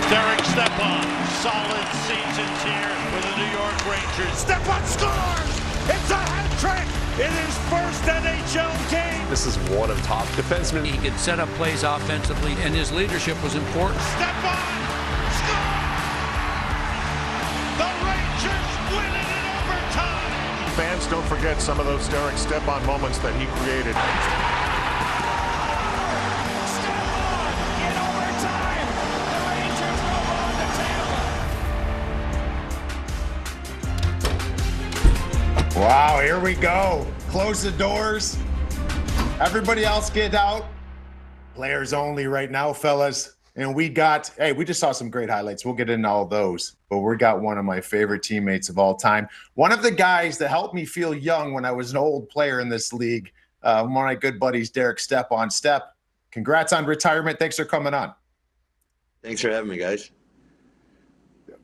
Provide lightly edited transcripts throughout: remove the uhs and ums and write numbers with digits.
Derek Stepan, solid seasons here with the New York Rangers. Stepan scores! It's a hat trick in his first NHL game. This is one of top defensemen. He could set up plays offensively, and his leadership was important. Stepan scores! The Rangers win it in overtime. Fans don't forget some of those Derek Stepan moments that he created. Wow, here we go. Close the doors. Everybody else get out. Players only right now, fellas. And we just saw some great highlights. We'll get into all those. But we got one of my favorite teammates of all time. One of the guys that helped me feel young when I was an old player in this league. One of my good buddies, Derek Stepan. Step, congrats on retirement. Thanks for coming on. Thanks for having me, guys.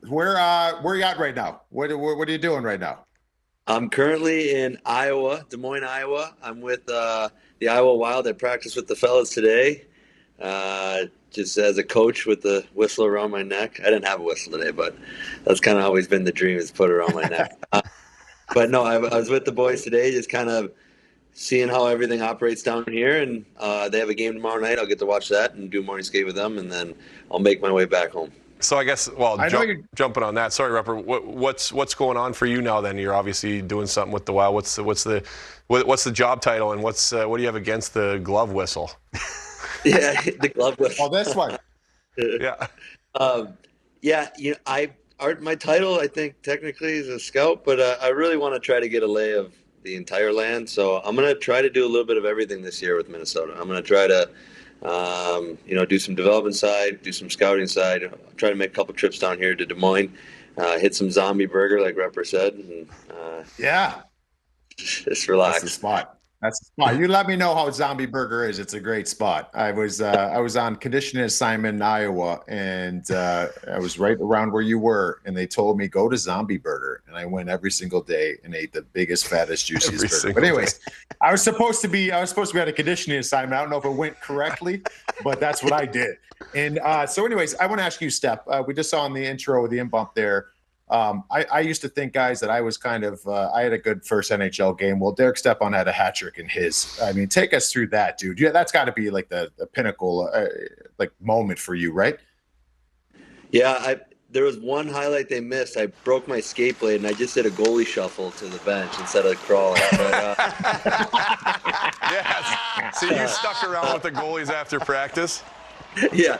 Where you at right now? What are you doing right now? I'm currently in Iowa, Des Moines, Iowa. I'm with the Iowa Wild. I practiced with the fellas today, just as a coach with the whistle around my neck. I didn't have a whistle today, but that's kind of always been the dream, is put it around my neck. But no, I was with the boys today, just kind of seeing how everything operates down here. And they have a game tomorrow night. I'll get to watch that and do morning skate with them, and then I'll make my way back home. So I guess, jumping on that. Sorry, Rupper. What's going on for you now? Then you're obviously doing something with the Wild. What's the job title, and what do you have against the glove whistle? Yeah, the glove whistle. Oh, this one. Yeah. My title, I think, technically is a scout, but I really want to try to get a lay of the entire land. So I'm going to try to do a little bit of everything this year with Minnesota. I'm going to try to do some development side, do some scouting side, try to make a couple trips down here to Des Moines, hit some zombie burger like Repper said, and just relax. That's the spot. You let me know how Zombie Burger is. It's a great spot. I was on conditioning assignment in Iowa, and I was right around where you were, and they told me go to Zombie Burger, and I went every single day and ate the biggest, fattest, juiciest burger. But anyways, I was supposed to be at a conditioning assignment. I don't know if it went correctly, but that's what I did. And so anyways, I want to ask you, Step. We just saw in the intro the in bump there. I used to think, guys, that I was kind of I had a good first NHL game. Well, Derek Stepan had a hat trick in his. I mean, take us through that, dude. Yeah, that's got to be like the pinnacle moment for you, right? Yeah, there was one highlight they missed. I broke my skate blade, and I just did a goalie shuffle to the bench instead of crawling. But, yes. So you stuck around with the goalies after practice? Yeah.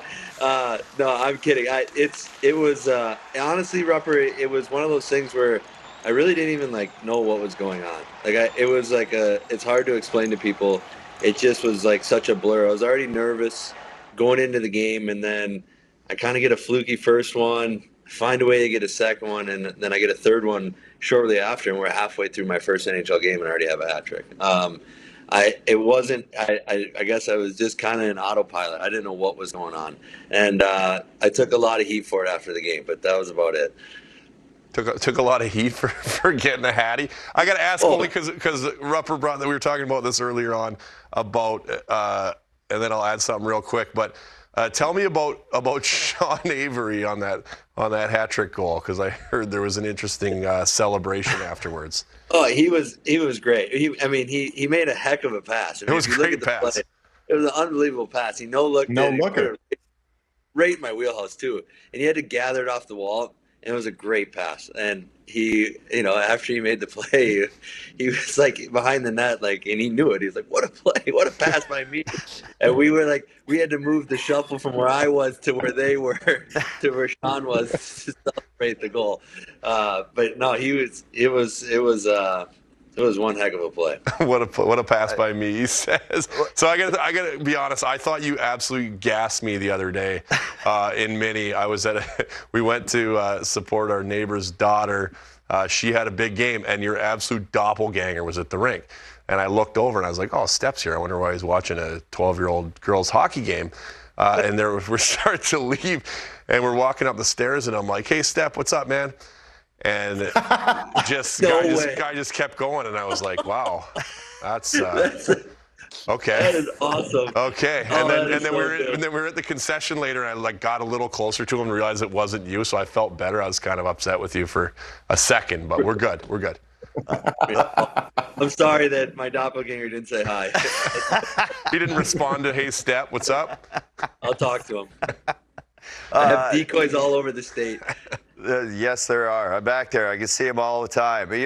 No, I'm kidding. It was honestly, Rupper, it was one of those things where I really didn't even know what was going on. It's hard to explain to people. It just was such a blur. I was already nervous going into the game, and then I kind of get a fluky first one, find a way to get a second one, and then I get a third one shortly after, and we're halfway through my first NHL game and I already have a hat trick. I guess I was just kind of in autopilot. I didn't know what was going on. And I took a lot of heat for it after the game, but that was about it. Took a lot of heat for getting a hattie. I got to ask only because Rupper brought that we were talking about this earlier on about, and then I'll add something real quick. But tell me about Sean Avery on that hat trick goal, because I heard there was an interesting celebration afterwards. Oh, he was great. He made a heck of a pass. It was a great pass. It was an unbelievable pass. He no-looked right in my wheelhouse too, and he had to gather it off the wall. And it was a great pass. And he, after he made the play, he was behind the net, and he knew it. He was like, what a play, what a pass by me. And we were we had to move the shuffle from where I was to where they were, to where Sean was, to celebrate the goal. But no, it was one heck of a play. What a pass by me, he says. So I gotta be honest. I thought you absolutely gassed me the other day in Mini. We went to support our neighbor's daughter. She had a big game, and your absolute doppelganger was at the rink. And I looked over and I was like, "Oh, Step's here. I wonder why he's watching a 12-year-old girls hockey game." And we're starting to leave, and we're walking up the stairs, and I'm like, "Hey, Step, what's up, man?" And guy just kept going, and I was like, "Wow, that's Okay. That is awesome. Okay, Oh, and then we were at the concession later, and I got a little closer to him and realized it wasn't you, so I felt better. I was kind of upset with you for a second, but we're good. We're good. I'm sorry that my doppelganger didn't say hi. He didn't respond to, "Hey, Step, what's up?" I'll talk to him. I have decoys all over the state. Yes, there are. I'm back there. I can see them all the time. But,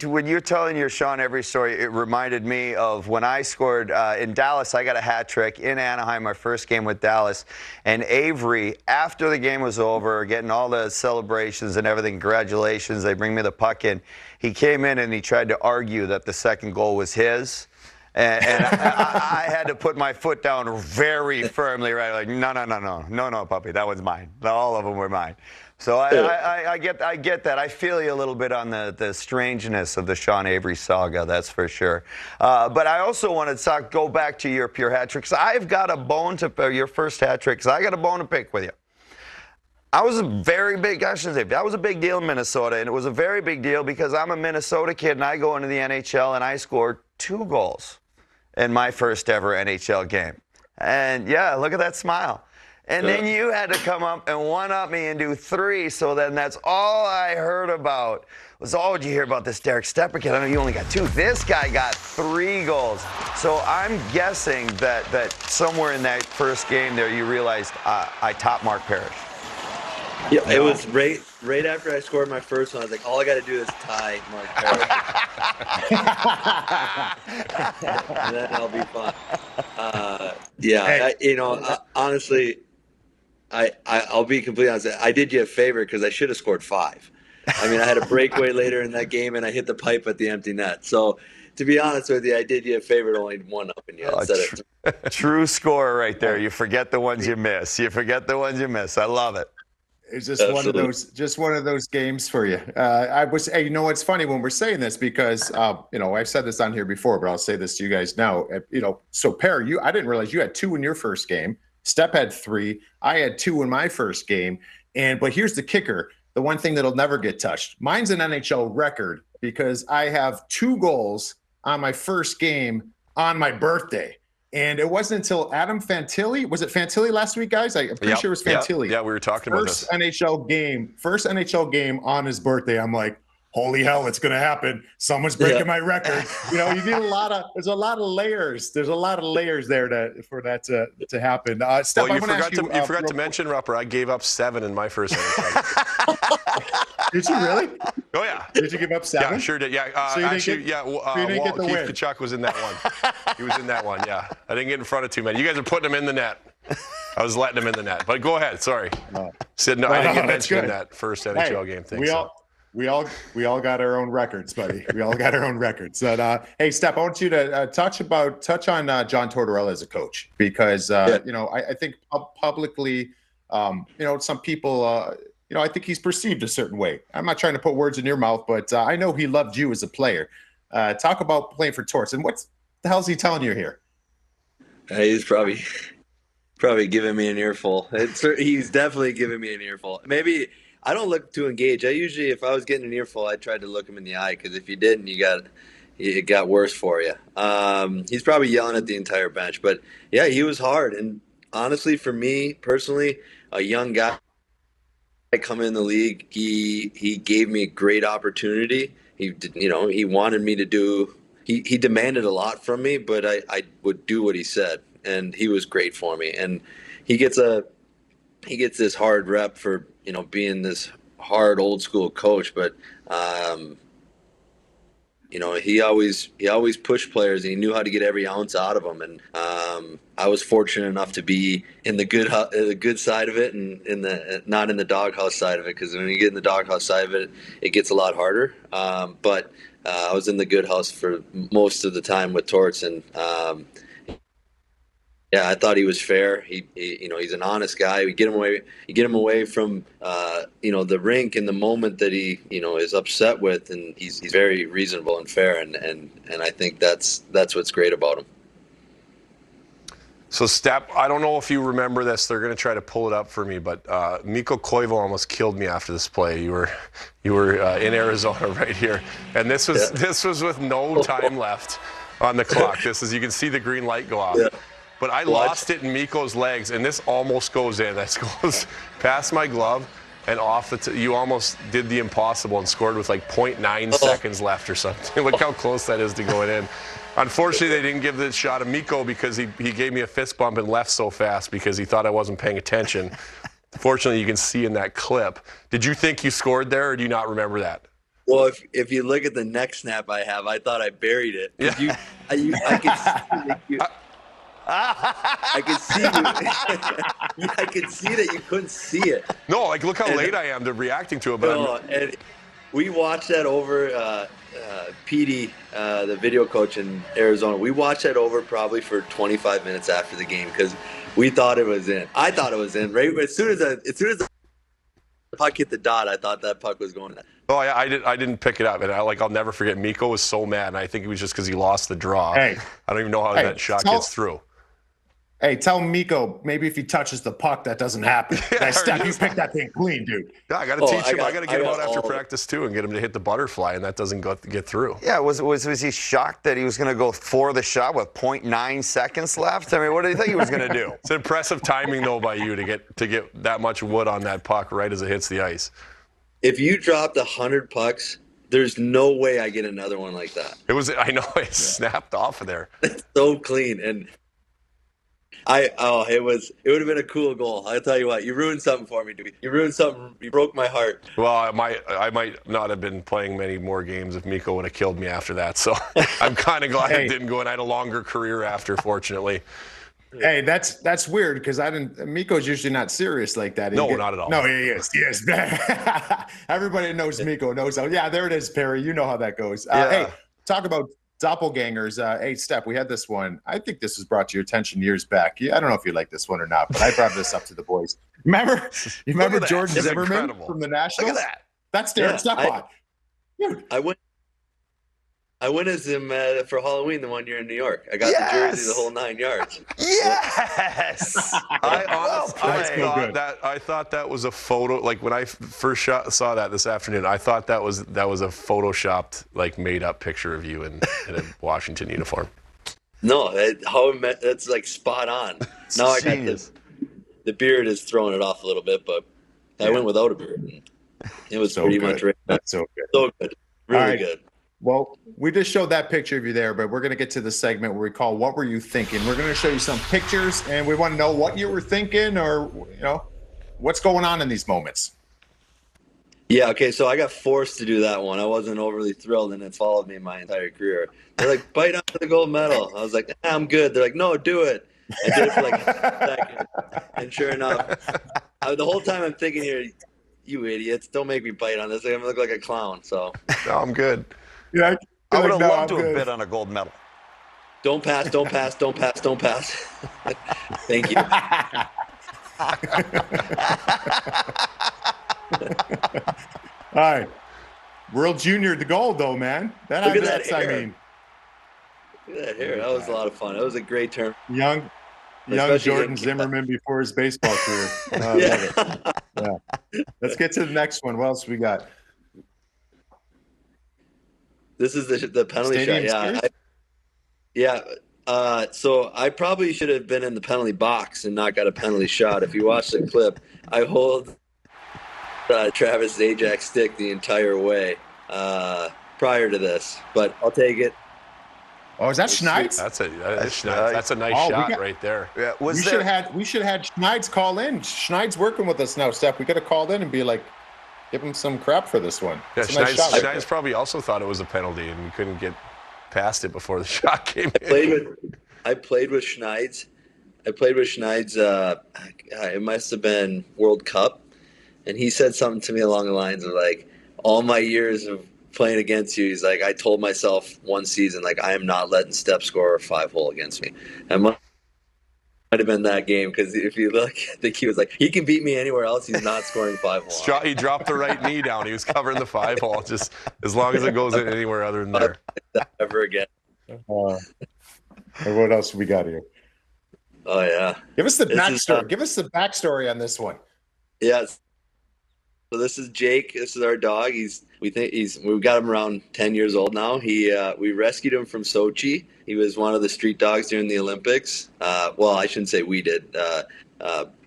when you're telling your Sean Avery story, it reminded me of when I scored in Dallas. I got a hat trick in Anaheim, my first game with Dallas. And Avery, after the game was over, getting all the celebrations and everything, congratulations, they bring me the puck in. He came in and he tried to argue that the second goal was his. And I had to put my foot down very firmly, right? Like, no, puppy, that one's mine. All of them were mine. So I get that. I feel you a little bit on the strangeness of the Sean Avery saga, that's for sure. But I also want to go back to your hat tricks. I've got a bone to pick, your first hat tricks. I got a bone to pick with you. I was a very big, I shouldn't say, that was a big deal in Minnesota, and it was a very big deal because I'm a Minnesota kid, and I go into the NHL, and I scored 2 goals in my first ever NHL game. And, yeah, look at that smile. And then you had to come up and one-up me and do 3, so then that's all I heard about was, oh, did you hear about this Derek Stepan kid? I know you only got 2. This guy got 3 goals. So I'm guessing that somewhere in that first game there you realized I topped Mark Parrish. Yeah, it was right after I scored my first one. I was like, all I got to do is tie Mark Parrish. And then I'll be fine. Honestly, I'll be completely honest. I did you a favor because I should have scored 5. I mean, I had a breakaway later in that game, and I hit the pipe at the empty net. So, to be honest with you, I did you a favor to only one-upping you instead of true scorer right there. You forget the ones you miss. I love it. It's just one of those games for you. It's funny when we're saying this because I've said this on here before, but I'll say this to you guys now. So Per, I didn't realize you had 2 in your first game. Step had 3. I had 2 in my first game. But here's the kicker: the one thing that'll never get touched. Mine's an NHL record because I have 2 goals on my first game on my birthday. And it wasn't until Adam Fantilli, was it Fantilli last week, guys? I'm pretty sure it was Fantilli. Yeah, we were talking about this. First NHL game on his birthday. I'm like, holy hell, it's going to happen. Someone's breaking my record. There's a lot of layers. There's a lot of layers there for that to happen. Steph, you forgot to mention, Rupper, I gave up 7 in my first NHL. Did you really? Oh, yeah. Did you give up 7? Yeah, sure did. Yeah, Keith Kachuk was in that one. He was in that one, yeah. I didn't get in front of too many. You guys are putting him in the net. I was letting him in the net. But go ahead, sorry. I didn't get mentioned in that first NHL game thing. We all got our own records, buddy. We all got our own records. But, hey, Steph, I want you to touch on John Tortorella as a coach because I think publicly, some people, I think he's perceived a certain way. I'm not trying to put words in your mouth, but I know he loved you as a player. Talk about playing for Torts, and what the hell's he telling you here? He's probably giving me an earful. He's definitely giving me an earful. Maybe. I don't look to engage. I usually, if I was getting an earful, I tried to look him in the eye because if you didn't, it got worse for you. He's probably yelling at the entire bench, but yeah, he was hard. And honestly, for me personally, a young guy coming in the league, he gave me a great opportunity. He wanted me to do. He demanded a lot from me, but I would do what he said, and he was great for me. And he gets this hard rep for being this hard old school coach, but he always pushed players, and he knew how to get every ounce out of them. And I was fortunate enough to be in the good side of it, and not in the doghouse side of it, because when you get in the doghouse side of it, it gets a lot harder. But I was in the good house for most of the time with Torts, and yeah, I thought he was fair. He's an honest guy. You get him away from the rink in the moment that he is upset with, and he's very reasonable and fair, and I think that's what's great about him. So, Step, I don't know if you remember this. They're going to try to pull it up for me, but Mikko Koivu almost killed me after this play. You were in Arizona right here, and this was with no time left. on the clock. You can see the green light go off. Yeah. But I lost it in Mikko's legs, and this almost goes in. That goes past my glove and off you almost did the impossible and scored with like 0.9 seconds left or something. Look how close that is to going in. Unfortunately, they didn't give the shot to Mikko because he gave me a fist bump and left so fast because he thought I wasn't paying attention. Fortunately, you can see in that clip. Did you think you scored there, or do you not remember that? Well, if you look at the neck snap I have, I thought I buried it. Yeah. I could see I could see that you couldn't see it. No, like look how late I am to reacting to it. But and we watched that over. PD, the video coach in Arizona, we watched that over probably for 25 minutes after the game because we thought it was in. I thought it was in. Right as soon as the puck hit the dot, I thought that puck was going in. Oh, yeah, I didn't pick it up, and I'll never forget. Mikko was so mad, and I think it was just because he lost the draw. Hey, I don't even know how that shot gets through. Hey, tell Mikko maybe if he touches the puck, that doesn't happen. Nice step. You picked that thing clean, dude. Yeah, I got to teach him. I got to get him out after practice too, and get him to hit the butterfly, and that doesn't get through. Yeah, was he shocked that he was going to go for the shot with 0.9 seconds left? I mean, what did he think he was going to do? It's impressive timing though by you to get that much wood on that puck right as it hits the ice. If you dropped 100 pucks, there's no way I get another one like that. I know it snapped off of there. It's so clean, and it would have been a cool goal. I'll tell you what, you ruined something for me, dude. You ruined something. You broke my heart. Well, I might not have been playing many more games if Mikko would have killed me after that. So I'm kind of glad it didn't go, and I had a longer career after, fortunately. Hey, that's weird because Mikko's usually not serious like that. No, not at all. No, he is. Everybody knows Mikko knows. Yeah, there it is, Perry. You know how that goes. Hey, talk about doppelgangers. Hey, Steph, we had this one. I think this was brought to your attention years back. I don't know if you like this one or not, but I brought this up to the boys. Remember Jordan Zimmerman from the Nationals? Look at that. That's Darren Stephon. Dude. I went as him for Halloween the one year in New York. I got the jersey, the whole 9 yards. Yes. I thought that was a photo. Like when I first saw that this afternoon, I thought that was a photoshopped, like made up picture of you in a Washington uniform. No, that's like spot on. Now I got the beard is throwing it off a little bit, but I went without a beard. It was so pretty much right. That's so good. So good. Really good. Well, we just showed that picture of you there, but we're going to get to the segment where we call What Were You Thinking? We're going to show you some pictures, and we want to know what you were thinking or, what's going on in these moments. Yeah, okay, so I got forced to do that one. I wasn't overly thrilled, and it followed me my entire career. They're like, bite onto the gold medal. I was like, I'm good. They're like, no, do it. I did it for like a second, and sure enough, the whole time I'm thinking here, you idiots, don't make me bite on this. I'm going to look like a clown, so. No, I'm good. Yeah, I would have loved to have bid on a gold medal. Don't pass. Thank you. All right. World Junior the gold, though, man. Look at that hair. Look at that hair. That was a lot of fun. That was a great term. Young Jordan Zimmerman before his baseball career. Love it. Yeah. Let's get to the next one. What else we got? This is the penalty Stadium shot. So I probably should have been in the penalty box and not got a penalty shot. If you watch the clip, I hold Travis Zajac's stick the entire way prior to this, but I'll take it. Oh, is that Schneid's? That's a nice shot right there. Yeah, we should have had Schneid's call in. Schneid's working with us now, Steph. We could have called in and be like, give him some crap for this one. Yeah, Schneid's probably also thought it was a penalty, and we couldn't get past it before the shot came in. I played with Schneid's. It must have been World Cup, and he said something to me along the lines of like, all my years of playing against you, he's like, I told myself one season, like, I am not letting Steph score a 5-hole against me. And might have been that game, because if you look, I think he was like, he can beat me anywhere else, he's not scoring 5-hole. He dropped the right knee down. He was covering the 5-hole, just as long as it goes in anywhere other than there. Ever again. What else we got here? Oh, yeah. Give us the backstory. Give us the backstory on this one. Yeah. So this is Jake. This is our dog. We've got him around 10 years old now. We rescued him from Sochi. He was one of the street dogs during the Olympics. Well, I shouldn't say we did.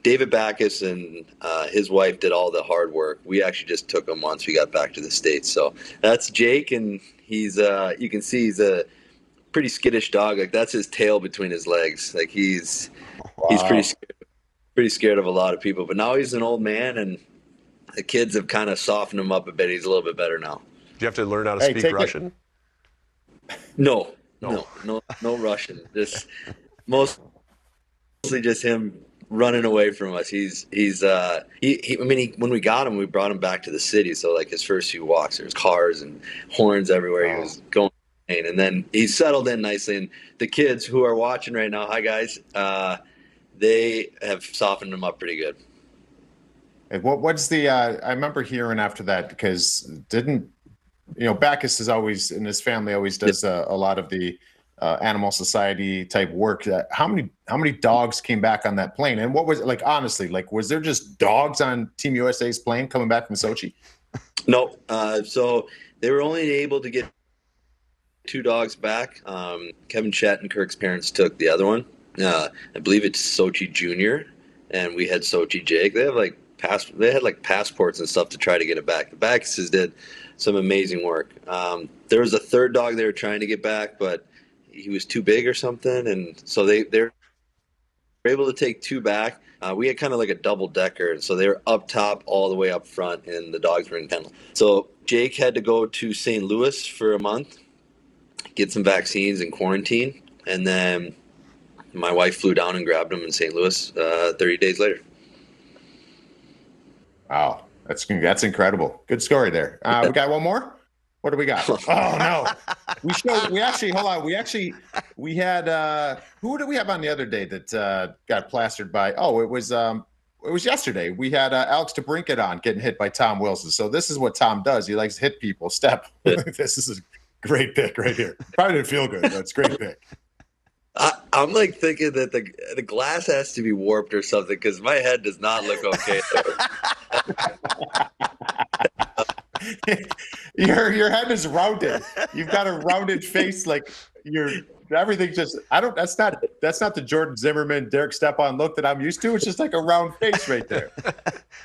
David Backus and his wife did all the hard work. We actually just took him once we got back to the States. So that's Jake, and he's you can see he's a pretty skittish dog. Like, that's his tail between his legs. Like, he's pretty scared of a lot of people. But now he's an old man, and the kids have kind of softened him up a bit. He's a little bit better now. Do you have to learn how to speak Russian? No Russian. Just mostly just him running away from us. When we got him, we brought him back to the city. So like his first few walks, there's cars and horns everywhere. He was going, and then he settled in nicely. And the kids who are watching right now, hi guys, they have softened him up pretty good. What's the? I remember hearing after that, because Backus is always, and his family always does a lot of the animal society type work. How many dogs came back on that plane? And what was it like? Honestly, like, was there just dogs on Team USA's plane coming back from Sochi? No. So they were only able to get 2 dogs back. Kevin Shattenkirk's parents took the other one. I believe it's Sochi Junior, and we had Sochi Jake. They had passports and stuff to try to get it back. The Backuses did some amazing work. There was a 3rd dog they were trying to get back, but he was too big or something, and so they were able to take 2 back. We had kind of like a double-decker, and so they were up top all the way up front, and the dogs were in kennel. So Jake had to go to St. Louis for a month, get some vaccines and quarantine, and then my wife flew down and grabbed him in St. Louis 30 days later. Wow, that's incredible. Good story there. We got one more. What do we got? Oh no, we had who did we have on the other day that got plastered by? Oh, it was yesterday. We had Alex DeBrincat on getting hit by Tom Wilson. So this is what Tom does. He likes to hit people. Step. This is a great pick right here. Probably didn't feel good, but it's a great pick. I'm like thinking that the glass has to be warped or something, because my head does not look okay. Your head is rounded. You've got a rounded face, like everything just. That's not the Jordan Zimmerman, Derek Stepan look that I'm used to. It's just like a round face right there.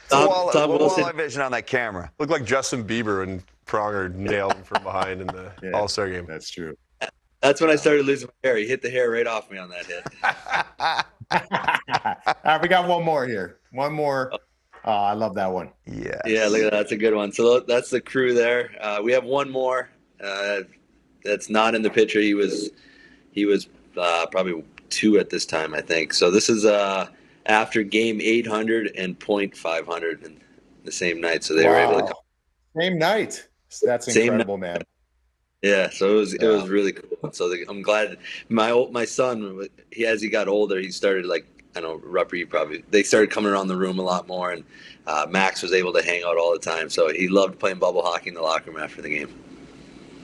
Tom Wilson vision on that camera. Looked like Justin Bieber and Pronger nailed him from behind in the All-Star game. That's true. That's when I started losing my hair. He hit the hair right off me on that hit. All right, we got one more here. One more. Oh, I love that one. Yeah. Yeah, look at that. That's a good one. So that's the crew there. We have one more that's not in the picture. He was probably 2 at this time, I think. So this is after game 800 and point 500 in the same night. So they were able to come. Same night. That's incredible, man. Yeah, so it was really cool. So I'm glad my son, as he got older, he started like, I know, Rupper, they started coming around the room a lot more, and Max was able to hang out all the time. So he loved playing bubble hockey in the locker room after the game.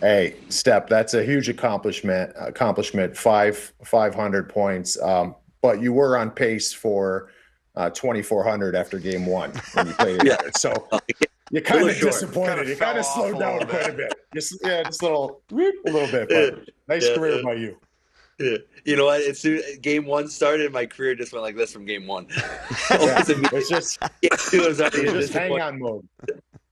Hey, Step, that's a huge accomplishment. 500 points. But you were on pace for 2,400 after game 1 when you played it. Yeah. So you're kind of disappointed. You kind of slowed down quite a bit. Just a little bit. But nice career by you. Yeah. You know what? As soon as game 1 started, my career just went like this from game 1. It's just hang on mode.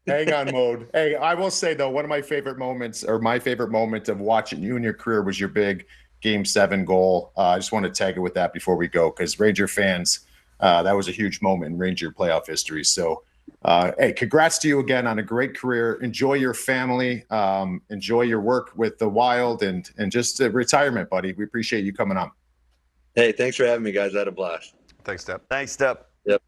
Hang on mode. Hey, I will say though, one of my favorite moments, or my favorite moment of watching you in your career, was your big Game 7 goal. I just want to tag it with that before we go, because Ranger fans, that was a huge moment in Ranger playoff history. So, hey, congrats to you again on a great career. Enjoy your family. Enjoy your work with the Wild, and just retirement, buddy. We appreciate you coming on. Hey, thanks for having me, guys. I had a blast. Thanks, Step. Thanks, Step. Yep.